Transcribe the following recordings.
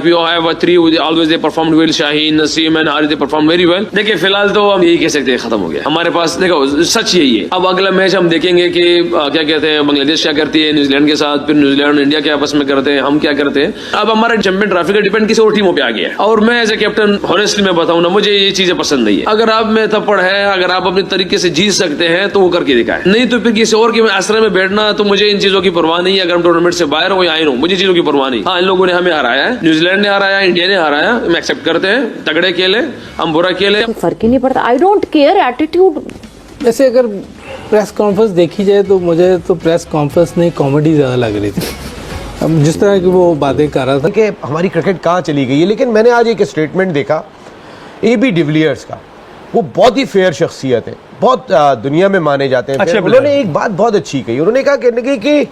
RPO have a 3 always they performed well, Shaheen, Naseem and Haris they performed very well. देखिए फिलहाल तो हम यही कह सकते हैं खत्म हो गया हमारे पास। देखो सच यही है। अब अगला मैच हम देखेंगे कि क्या कहते हैं बांग्लादेश क्या करती है न्यूजीलैंड के साथ, फिर न्यूजीलैंड इंडिया के आपस में करते हैं, हम क्या करते हैं। अब हमारा चैंपियन ट्रॉफी का डिपेंड किसी और टीमों पे आ गया है। और मैं एज ए कैप्टन हॉनेस्टली मैं बताऊं ना, मुझे ये चीजें पसंद नहीं है। अगर आप में थप्पड़ है, अगर आप अपने तरीके से जीत सकते हैं तो वो करके दिखाएं, नहीं तो फिर किसी और के आश्रय में बैठना। तो मुझे इन चीजों की परवाह नहीं है। अगर हम टूर्नामेंट से बाहर हो या आए हो, मुझे चीजों की परवाह नहीं। हाँ, इन लोगों ने हमें हराया है, न्यूजीलैंड ने हराया, इंडिया ने हराया, हम एक्सेप्ट करते हैं। तगड़े खेले, हम बुरा खेले, फर्क ही नहीं पड़ता। I don't care attitude. वैसे अगर प्रेस कॉन्फ्रेंस देखी जाए तो मुझे तो प्रेस कॉन्फ्रेंस में कॉमेडी ज़्यादा लग रही थी। अब जिस तरह की वो बातें कर रहा था कि हमारी क्रिकेट कहाँ चली गई है। लेकिन मैंने आज एक स्टेटमेंट देखा AB डिविलियर्स का। वो बहुत ही फेयर शख्सियत है, बहुत दुनिया में माने जाते हैं। उन्होंने एक बात बहुत अच्छी कही। उन्होंने कहा कि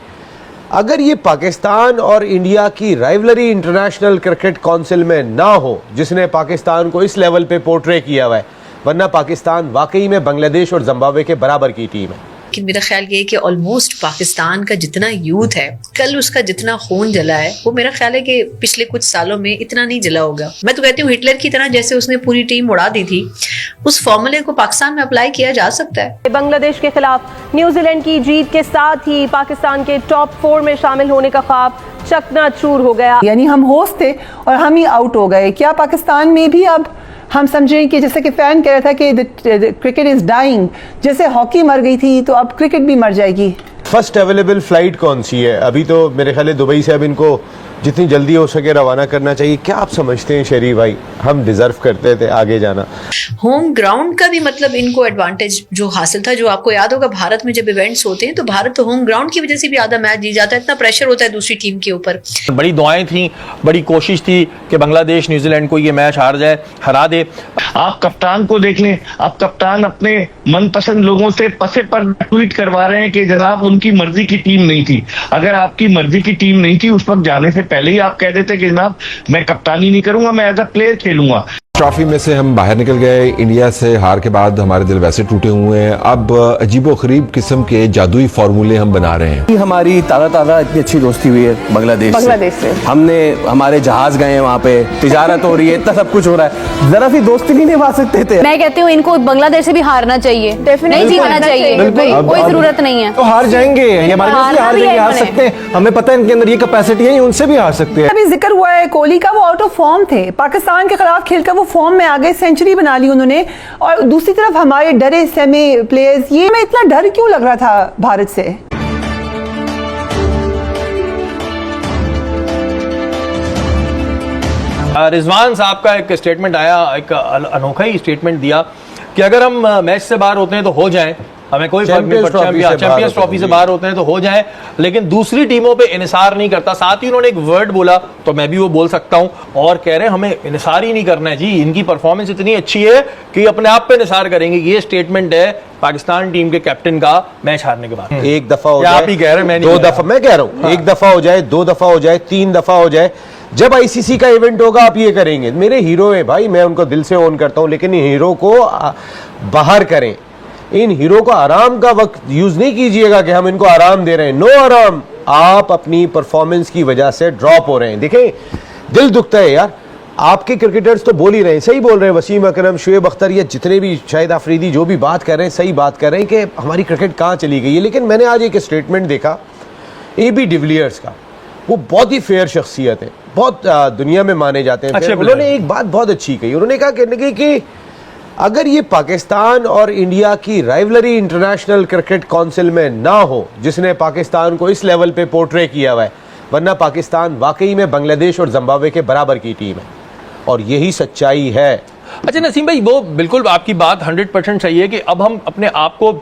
अगर ये पाकिस्तान और इंडिया की राइवलरी इंटरनेशनल क्रिकेट काउंसिल में ना हो, जिसने पाकिस्तान को इस लेवल पे पोर्ट्रे किया हुआ है, वरना पाकिस्तान वाकई में बांग्लादेश और जिम्बाब्वे के बराबर की टीम है। लेकिन मेरा ख्याल ये है कि ऑलमोस्ट पाकिस्तान का जितना यूथ है, कल उसका जितना खून जला है, वो मेरा ख्याल है कि पिछले कुछ सालों में इतना नहीं जला होगा। मैं तो कहती हूँ हिटलर की तरह जैसे उसने पूरी टीम उड़ा दी थी, उस फॉर्मूले को पाकिस्तान में अप्लाई किया जा सकता है। बांग्लादेश के खिलाफ न्यूजीलैंड की जीत के साथ ही पाकिस्तान के टॉप 4 में शामिल होने का ख्वाब चकनाचूर हो गया। यानी हम होस्ट थे और हम ही आउट हो गए। क्या पाकिस्तान में भी अब हम समझें कि जैसे कि फैन कह रहा था कि क्रिकेट इज डाइंग, जैसे हॉकी मर गई थी तो अब क्रिकेट भी मर जाएगी। फर्स्ट अवेलेबल फ्लाइट कौन सी है? अभी तो मेरे ख्याल है दुबई से अब इनको जितनी जल्दी हो सके रवाना करना चाहिए। क्या आप समझते हैं शरीफ भाई, हम डिजर्व करते थे आगे जाना? होम ग्राउंड का भी मतलब इनको एडवांटेज जो हासिल था, जो आपको याद होगा भारत में जब इवेंट्स होते हैं तो भारत तो होम ग्राउंड की वजह से भी आधा मैच जीत जाता है। इतना प्रेशर होता है दूसरी टीम के ऊपर। बड़ी दुआएं थी, बड़ी कोशिश थी कि बांग्लादेश न्यूजीलैंड को ये मैच हरा दे। आप कप्तान को देख लें, आप कप्तान अपने मनपसंद लोगों से पसे पर ट्वीट करवा रहे हैं कि जनाब उनकी मर्जी की टीम नहीं थी। अगर आपकी मर्जी की टीम नहीं थी, उस वक्त जाने से पहले ही आप कह देते कि जनाब मैं कप्तानी नहीं करूंगा, मैं एज अ प्लेयर खेलूंगा। ट्रॉफी में से हम बाहर निकल गए। इंडिया से हार के बाद हमारे दिल वैसे टूटे हुए हैं। अब अजीबोगरीब किस्म के जादुई फार्मूले हम बना रहे हैं। हमारी ताज़ा इतनी अच्छी दोस्ती हुई है बांग्लादेश से। हमने हमारे जहाज गए हैं, वहाँ पे तिजारत हो रही है, इतना सब कुछ हो रहा है। जरा सी दोस्ती नहीं निभा सकते थे? मैं कहती हूँ इनको बांग्लादेश से भी हारना चाहिए, नहीं जीतना चाहिए, कोई जरूरत नहीं है। तो हार जाएंगे, हार सकते हैं। हमें पता है इनके अंदर ये कैपेसिटी है, उनसे भी हार सकते हैं। अभी जिक्र हुआ है कोहली का, वो आउट ऑफ फॉर्म थे। पाकिस्तान के खिलाफ खेलकर वो फॉर्म में आ गए, सेंचुरी बना ली उन्होंने। और दूसरी तरफ हमारे डरे सहमे प्लेयर्स, ये मैं इतना डर क्यों लग रहा था भारत से? रिजवान साहब का एक स्टेटमेंट आया, एक अनोखा ही स्टेटमेंट दिया कि अगर हम मैच से बाहर होते हैं तो हो जाएं, हमें कोई फर्क नहीं पड़ता। चैंपियंस ट्रॉफी से बाहर होते हैं तो हो जाएं, लेकिन दूसरी टीमों पे इनसार नहीं करता। साथ ही उन्होंने एक वर्ड बोला, तो मैं भी वो बोल सकता हूं, और कह रहे हैं हमें इनसार ही नहीं करना है जी, इनकी परफॉर्मेंस इतनी अच्छी है कि अपने आप पे इनसार करेंगे। ये स्टेटमेंट है पाकिस्तान टीम के कैप्टन का मैच हारने के बाद। एक दफा हो जाए, आप ही कह रहे हैं, दो दफा मैं कह रहा हूं। एक दफा हो जाए, 2 दफा हो जाए, 3 दफा हो जाए, जब ICC का इवेंट होगा आप ये करेंगे। मेरे हीरो है भाई, मैं उनको दिल से ओन करता हूं, लेकिन हीरो को बाहर करें। इन हीरो को आराम का वक्त यूज नहीं कीजिएगा कि हम इनको आराम दे रहे हैं। नो आराम, आप अपनी परफॉर्मेंस की वजह से ड्रॉप हो रहे हैं। देखें, दिल दुखता है यार। आपके क्रिकेटर्स तो बोल ही रहे हैं, सही बोल रहे हैं। वसीम अकरम, शुएब अख्तर, ये जितने भी, शाहिद अफरीदी, जो भी बात कर रहे हैं, सही बात कर रहे हैं कि हमारी क्रिकेट कहाँ चली गई है। लेकिन मैंने आज एक स्टेटमेंट देखा AB डिविलियर्स का। वो बहुत ही फेयर शख्सियत है, बहुत दुनिया में माने जाते हैं। उन्होंने एक बात बहुत अच्छी कही। उन्होंने कहा कि अगर ये पाकिस्तान और इंडिया की राइवलरी इंटरनेशनल क्रिकेट काउंसिल में ना हो, जिसने पाकिस्तान को इस लेवल पे पोर्ट्रे किया हुआ है, वरना पाकिस्तान वाकई में बांग्लादेश और जिम्बाब्वे के बराबर की टीम है। और यही सच्चाई है। अच्छा नसीम भाई, वो बिल्कुल आपकी बात 100% सही है कि अब हम अपने आप को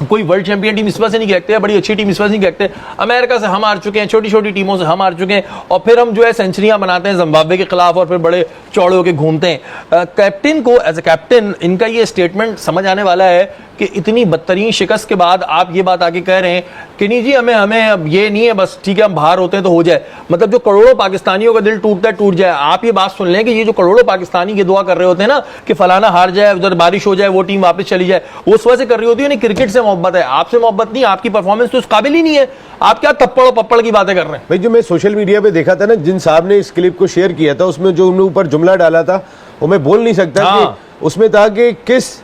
कोई वर्ल्ड चैंपियन टीम इस वजह से नहीं कहते, बड़ी अच्छी टीम इस वजह से नहीं कहते। अमेरिका से हम हार चुके हैं, छोटी छोटी टीमों से हम हार चुके हैं, और फिर हम जो है सेंचुरियां बनाते हैं जिम्बाब्वे के खिलाफ और फिर बड़े चौड़े होकर घूमते हैं। कैप्टन को एज ए कैप्टन इनका ये स्टेटमेंट समझ आने वाला है कि इतनी बदतरीन शिकस्त के बाद आप ये बात आगे कह रहे हैं कि नहीं जी हमें अब ये नहीं है, बस ठीक है हम बाहर होते हैं तो हो जाए। मतलब जो करोड़ों पाकिस्तानियों का दिल टूटता है टूट जाए। आप ये बात सुन लें कि ये जो करोड़ों पाकिस्तानी ये दुआ कर रहे होते हैं ना कि फलाना हार जाए, उधर बारिश हो जाए, वो टीम वापस चली जाए, वो उस वजह से कर रही होती है। क्रिकेट से मोहब्बत है, आपसे मोहब्बत नहीं, आपकी परफॉर्मेंस तो उस काबिल ही नहीं है, आप क्या तप्पड़ और पप्पड़ की बातें कर रहे हैं। भाई जो मैं सोशल मीडिया पे देखा था ना, जिन साहब ने इस क्लिप को शेयर किया था, उसमें जो उन्होंने ऊपर जुमला डाला था वो मैं बोल नहीं सकता कि उसमें था कि किस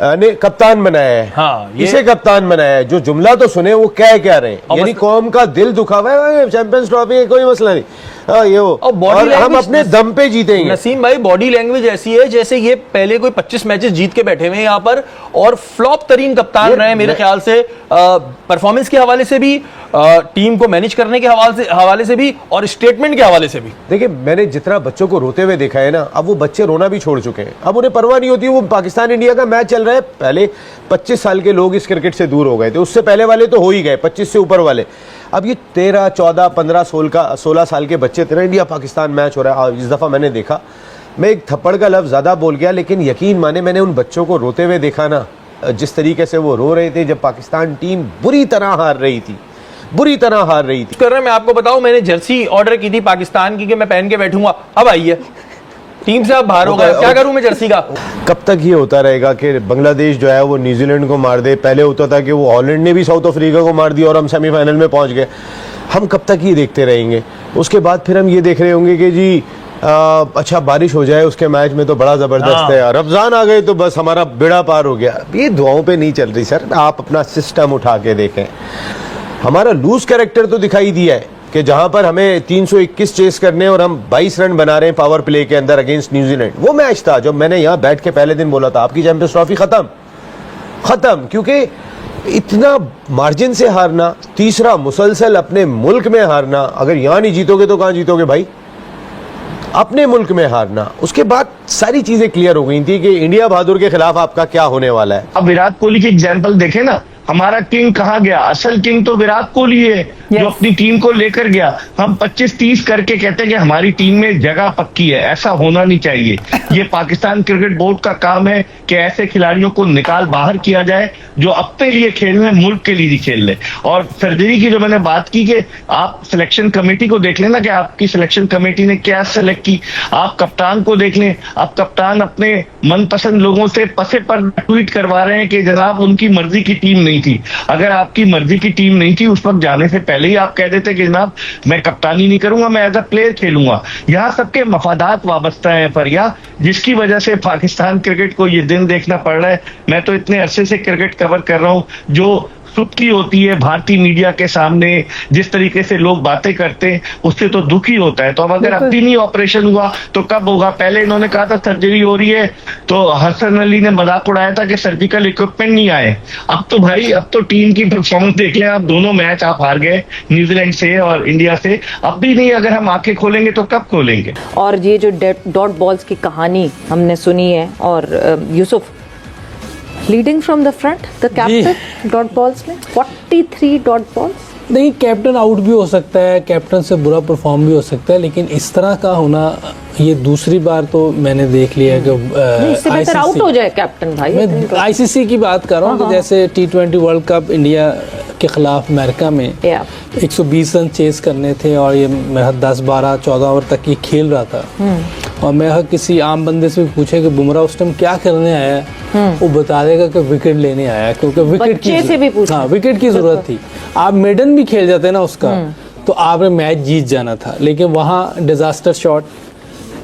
ने कप्तान बनाया है, हाँ, इसे कप्तान बनाया है। जो जुमला तो सुने वो क्या रहे हैं, यानी कौम का दिल दुखा हुआ है, चैंपियंस ट्रॉफी है, कोई मसला नहीं, ये वो, और हम अपने दम पे जीतेंगे। नसीम भाई बॉडी लैंग्वेज ऐसी है जैसे ये पहले कोई 25 मैचेस जीत के बैठे हुए हैं यहाँ पर, और फ्लॉप तरीन कप्तान रहे मेरे ख्याल से, परफॉर्मेंस के हवाले से भी, टीम को मैनेज करने के हवाले से भी, और स्टेटमेंट के हवाले से भी। देखिए मैंने जितना बच्चों को रोते हुए देखा है ना, अब वो बच्चे रोना भी छोड़ चुके हैं, अब उन्हें परवाह नहीं होती। वो पाकिस्तान इंडिया का मैच चल रहा है, पहले 25 साल के लोग इस क्रिकेट से दूर हो गए थे, उससे पहले वाले तो हो ही गए, 25 से ऊपर वाले। अब ये 13, 14, 15, 16 साल के बच्चे थे ना, इंडिया पाकिस्तान मैच हो रहा है। इस दफ़ा मैंने देखा, मैं एक थप्पड़ का लफ्ज़ ज़्यादा बोल गया, लेकिन यकीन माने मैंने उन बच्चों को रोते हुए देखा ना, जिस तरीके से वो रो रहे थे जब पाकिस्तान टीम बुरी तरह हार रही थी। कर रहे, मैं आपको बताऊं, मैंने जर्सी ऑर्डर की थी पाकिस्तान की कि मैं पहन के बैठूंगा, अब आई है टीम से, अब बाहर हो गया, क्या करूं मैं जर्सी का। कब तक ये होता रहेगा कि बांग्लादेश जो है वो न्यूजीलैंड को मार दे? पहले होता था कि वो हॉलैंड ने भी साउथ अफ्रीका को मार दिया और हम सेमीफाइनल में पहुंच गए। हम कब तक ये देखते रहेंगे? उसके बाद फिर हम ये देख रहे होंगे कि जी अच्छा बारिश हो जाए उसके मैच में तो बड़ा जबरदस्त है, रमजान आ गए तो बस हमारा बेड़ा पार हो गया। ये दुआओं पे नहीं चल रही सर, आप अपना सिस्टम उठा के देखें। हमारा लूज कैरेक्टर तो दिखाई दिया है कि जहां पर हमें 321 चेस करने और हम 22 रन बना रहे हैं पावर प्ले के अंदर अगेंस्ट न्यूजीलैंड। वो मैच था जब मैंने यहां बैठ के पहले दिन बोला था आपकी चैंपियंस ट्रॉफी खत्म, क्योंकि इतना मार्जिन से हारना, तीसरा मुसलसल अपने मुल्क में हारना, अगर यहां नहीं जीतोगे तो कहां जीतोगे भाई? अपने मुल्क में हारना। उसके बाद सारी चीजें क्लियर हो गई थी कि इंडिया बहादुर के खिलाफ आपका क्या होने वाला है। अब विराट कोहली की एग्जांपल देखें ना, हमारा किंग कहाँ गया? असल किंग तो विराट कोहली है, जो अपनी टीम को लेकर गया। हम 25-30 करके कहते हैं कि हमारी टीम में जगह पक्की है, ऐसा होना नहीं चाहिए। ये पाकिस्तान क्रिकेट बोर्ड का काम है कि ऐसे खिलाड़ियों को निकाल बाहर किया जाए जो अपने लिए खेल रहे हैं, मुल्क के लिए खेल रहे। और सर्जरी की जो मैंने बात की कि आप सिलेक्शन कमेटी को देख लेना कि आपकी सिलेक्शन कमेटी ने क्या सेलेक्ट की। आप कप्तान को देख लें, आप कप्तान अपने मनपसंद लोगों से पसे पर ट्वीट करवा रहे हैं कि जनाब उनकी मर्जी की टीम नहीं थी। अगर आपकी मर्जी की टीम नहीं थी उस वक्त जाने से पहले ही आप कह देते कि जनाब मैं कप्तानी नहीं करूंगा, मैं एज अ प्लेयर खेलूंगा। यहाँ सबके मफादात वाबस्ता है पर या जिसकी वजह से पाकिस्तान क्रिकेट को ये दिन देखना पड़ रहा है। मैं तो इतने अरसे से क्रिकेट कवर कर रहा हूँ, जो सुर्खी होती है भारतीय मीडिया के सामने, जिस तरीके से लोग बातें करते हैं उससे तो दुखी होता है। तो अब अगर अब भी नहीं ऑपरेशन हुआ तो कब होगा? पहले इन्होंने कहा था सर्जरी हो रही है, तो हसन अली ने मजाक उड़ाया था कि सर्जिकल इक्विपमेंट नहीं आए। अब तो भाई अब तो टीम की परफॉर्मेंस देख लें आप, दोनों मैच आप हार गए न्यूजीलैंड से और इंडिया से। अब भी नहीं, अगर हम आंखें खोलेंगे तो कब खोलेंगे? और ये जो डॉट बॉल्स की कहानी हमने सुनी है, और Yusuf leading from the front, the captain dot balls में 43 डॉट बॉल्स। नहीं, कैप्टन आउट भी हो सकता है, कैप्टन से बुरा परफॉर्म भी हो सकता है, लेकिन इस तरह का होना ये दूसरी बार तो मैंने देख लिया है कि इससे बेहतर आउट हो जाए कैप्टन भाई। मैं आईसीसी की बात कर रहा हूँ कि जैसे T20 वर्ल्ड कप इंडिया के खिलाफ अमेरिका में 120 रन चेस करने थे और ये मेरा 10, 12, 14 ओवर तक ये खेल रहा था। और मैं किसी आम बंदे से भी पूछे कि बुमराह उस टाइम क्या करने आया है, वो बता देगा कि विकेट लेने आया, क्योंकि विकेट की जरूरत थी। आप मेडन भी खेल जाते ना उसका तो आपने मैच जीत जाना था, लेकिन वहाँ डिजास्टर शॉट।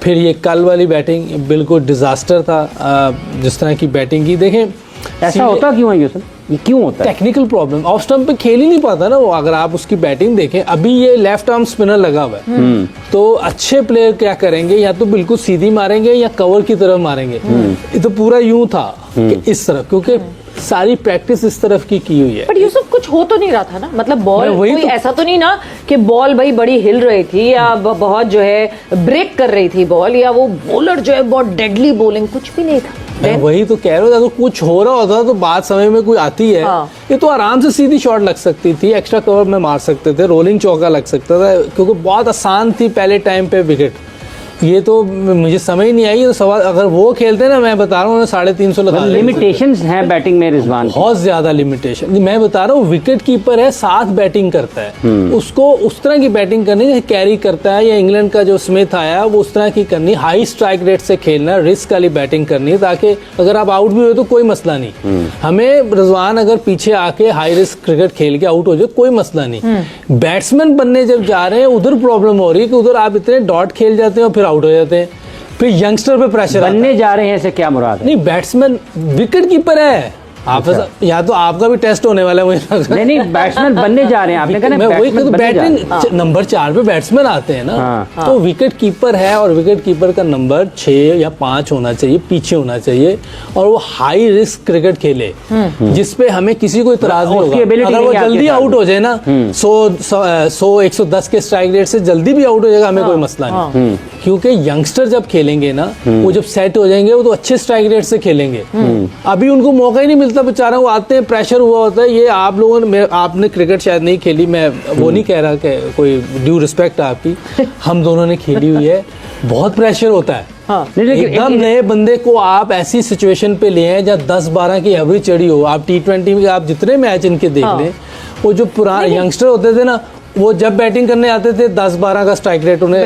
फिर ये कल वाली बैटिंग बिल्कुल डिजास्टर था, जिस तरह की बैटिंग की। देखें ऐसा होता क्यों है ये क्यों होता है? टेक्निकल प्रॉब्लम, ऑफ स्टंप पे खेल ही नहीं पाता ना वो। अगर आप उसकी बैटिंग देखें, अभी ये लेफ्ट आर्म स्पिनर लगा हुआ है, तो अच्छे प्लेयर क्या करेंगे, या तो बिल्कुल सीधी मारेंगे या कवर की तरफ मारेंगे। ये तो पूरा यूं था कि इस तरफ, क्योंकि सारी प्रैक्टिस इस तरफ की हुई है। बट ये सब कुछ हो तो नहीं रहा था ना, मतलब बॉल कोई तो ऐसा तो नहीं ना कि बॉल भाई बड़ी हिल रही थी या बहुत जो है ब्रेक कर रही थी बॉल, या वो बॉलर जो है बहुत डेडली बॉलिंग, कुछ भी नहीं था। मैं वही तो कह रहा हूँ, अगर कुछ हो रहा होता तो बात समय में कोई आती है। ये तो आराम से सीधी शॉट लग सकती थी, एक्स्ट्रा कवर में मार सकते थे, रोलिंग चौका लग सकता था, क्योंकि बहुत आसान थी पहले टाइम पे विकेट। ये तो मुझे समझ नहीं आई। तो सवाल, अगर वो खेलते ना, मैं बता रहा हूँ 350 लगा। लिमिटेशंस हैं बैटिंग में रिजवान, बहुत ज्यादा लिमिटेशन। मैं बता रहा हूँ विकेट कीपर है, साथ बैटिंग करता है, उसको उस तरह की बैटिंग करनी है, कैरी करता है। या इंग्लैंड का जो स्मिथ आया वो उस तरह की करनी, हाई स्ट्राइक रेट से खेलना, रिस्क वाली बैटिंग करनी है, ताकि अगर आप आउट भी हुए तो कोई मसला नहीं। हमें रिजवान अगर पीछे आके हाई रिस्क क्रिकेट खेल के आउट हो जाए कोई मसला नहीं। बैट्समैन बनने जब जा रहे हैं उधर प्रॉब्लम हो रही है कि उधर आप इतने डॉट खेल जाते हैं और फिर आउट हो जाते हैं, फिर यंगस्टर पे प्रेशर बनने जा रहे हैं, ऐसे क्या मुराद है? नहीं, बैट्समैन विकेट कीपर है। आप या तो आपका भी टेस्ट होने वाला है मुझे। नहीं, बैट्समैन बनने जा रहे हैं, आपने कहा मैं वही तो बैटिंग नंबर 4 पे बैट्समैन आते हैं ना, तो विकेट कीपर है और विकेट कीपर का नंबर 6 या 5 होना चाहिए, पीछे होना चाहिए, और वो हाई रिस्क क्रिकेट खेले जिसपे हमें किसी को इतराज नहीं होगा। अगर वो जल्दी आउट हो जाए ना, 100-110 के स्ट्राइक रेट से जल्दी भी आउट हो जाएगा, हमें कोई मसला नहीं। क्योंकि यंगस्टर जब खेलेंगे ना, वो जब सेट हो जाएंगे वो तो अच्छे स्ट्राइक रेट से खेलेंगे। अभी उनको मौका ही नहीं मिलता बेचारा, वो आते हैं, प्रेशर हुआ होता है। ये आप लोगों ने, आपने क्रिकेट शायद नहीं खेली, मैं वो नहीं कह रहा कि कोई ड्यू रिस्पेक्ट आपकी, हम दोनों ने खेली हुई है, बहुत प्रेशर होता है। एकदम नए बंदे को आप ऐसी सिचुएशन पे ले आए जहाँ 10-12 की एवरेज चढ़ी हो। आप T20 में आप जितने मैच इनके देख लें, वो जो पुराने यंगस्टर होते थे ना, वो जब बैटिंग करने आते थे 10-12 का स्ट्राइक रेट उन्हें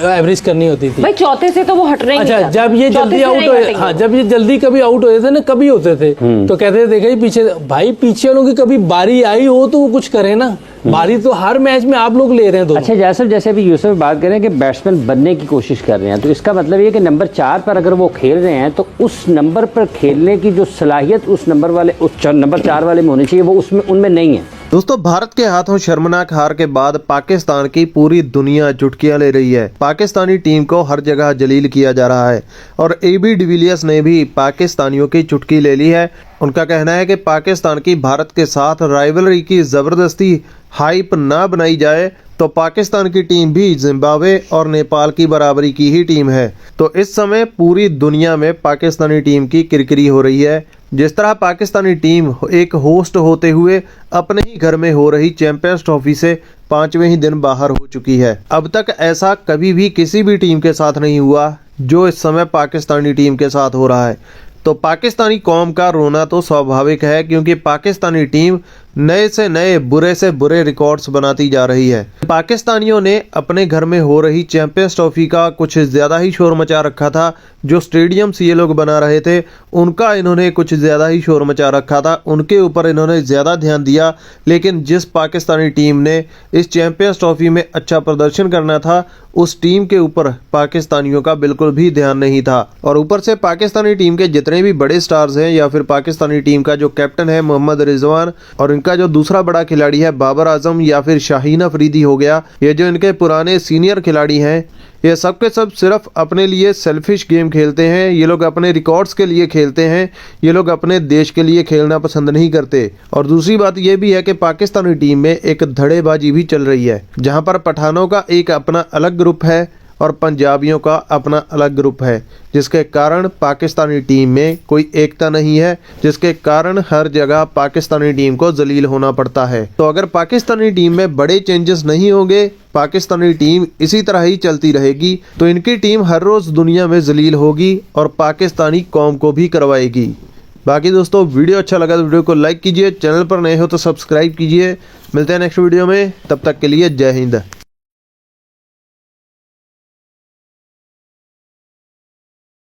एवरेज करनी होती थी। भाई चौथे से तो वो हट रहे हैं। अच्छा, जब ये जल्दी आउट हो, हाँ, जब ये जल्दी कभी आउट होते थे ना, कभी होते थे, तो कहते थे देखा ही पीछे, भाई पीछे वालों की कभी बारी आई हो तो वो कुछ करे ना, बारी तो हर मैच में आप लोग ले रहे हैं। अच्छा जैसे जैसे भी यूसुफ बात करें कि बैट्समैन बनने की कोशिश कर रहे हैं, तो इसका मतलब ये कि नंबर 4 पर अगर वो खेल रहे हैं तो उस नंबर पर खेलने की जो सलाहियत उस नंबर 4 वाले में होनी चाहिए, वो उसमें उनमें नहीं है। दोस्तों, भारत के हाथों शर्मनाक हार के बाद पाकिस्तान की पूरी दुनिया चुटकियां ले रही है। पाकिस्तानी टीम को हर जगह जलील किया जा रहा है और AB डिविलियर्स ने भी पाकिस्तानियों की चुटकी ले ली है। उनका कहना है कि पाकिस्तान की भारत के साथ राइवलरी की जबरदस्ती हाइप ना बनाई जाए तो पाकिस्तान की टीम भी जिम्बाब्वे और नेपाल की बराबरी की ही टीम है। तो इस समय पूरी दुनिया में पाकिस्तानी टीम की किरकिरी हो रही है। जिस तरह पाकिस्तानी टीम एक होस्ट होते हुए अपने ही घर में हो रही चैंपियंस ट्रॉफी से 5वें ही दिन बाहर हो चुकी है। अब तक ऐसा कभी भी किसी भी टीम के साथ नहीं हुआ जो इस समय पाकिस्तानी टीम के साथ हो रहा है। तो पाकिस्तानी कौम का रोना तो स्वाभाविक है, क्योंकि पाकिस्तानी टीम नए से नए बुरे से बुरे रिकॉर्ड्स बनाती जा रही है। पाकिस्तानियों ने अपने घर में हो रही चैंपियंस ट्रॉफी का कुछ ज़्यादा ही शोर मचा रखा था। जो स्टेडियम्स ये लोग बना रहे थे उनका इन्होंने कुछ ज़्यादा ही शोर मचा रखा था, उनके ऊपर इन्होंने ज़्यादा ध्यान दिया। लेकिन जिस पाकिस्तानी टीम ने इस चैंपियंस ट्रॉफी में अच्छा प्रदर्शन करना था, उस टीम के ऊपर पाकिस्तानियों का बिल्कुल भी ध्यान नहीं था। और ऊपर से पाकिस्तानी टीम के जितने भी बड़े स्टार्स हैं, या फिर पाकिस्तानी टीम का जो कैप्टन है मोहम्मद रिजवान, और इनका जो दूसरा बड़ा खिलाड़ी है बाबर आजम या फिर शाहीन अफरीदी हो गया, ये जो इनके पुराने सीनियर खिलाड़ी हैं, ये सब के सब सिर्फ अपने लिए सेल्फिश गेम खेलते हैं। ये लोग अपने रिकॉर्ड्स के लिए खेलते हैं, ये लोग अपने देश के लिए खेलना पसंद नहीं करते। और दूसरी बात ये भी है कि पाकिस्तानी टीम में एक धड़ेबाजी भी चल रही है, जहां पर पठानों का एक अपना अलग ग्रुप है और पंजाबियों का अपना अलग ग्रुप है, जिसके कारण पाकिस्तानी टीम में कोई एकता नहीं है, जिसके कारण हर जगह पाकिस्तानी टीम को जलील होना पड़ता है। तो अगर पाकिस्तानी टीम में बड़े चेंजेस नहीं होंगे, पाकिस्तानी टीम इसी तरह ही चलती रहेगी, तो इनकी टीम हर रोज दुनिया में जलील होगी और पाकिस्तानी कौम को भी करवाएगी। बाकी दोस्तों, वीडियो अच्छा लगा तो वीडियो को लाइक कीजिए, चैनल पर नए हो तो सब्सक्राइब कीजिए। मिलते हैं नेक्स्ट वीडियो में, तब तक के लिए जय हिंद।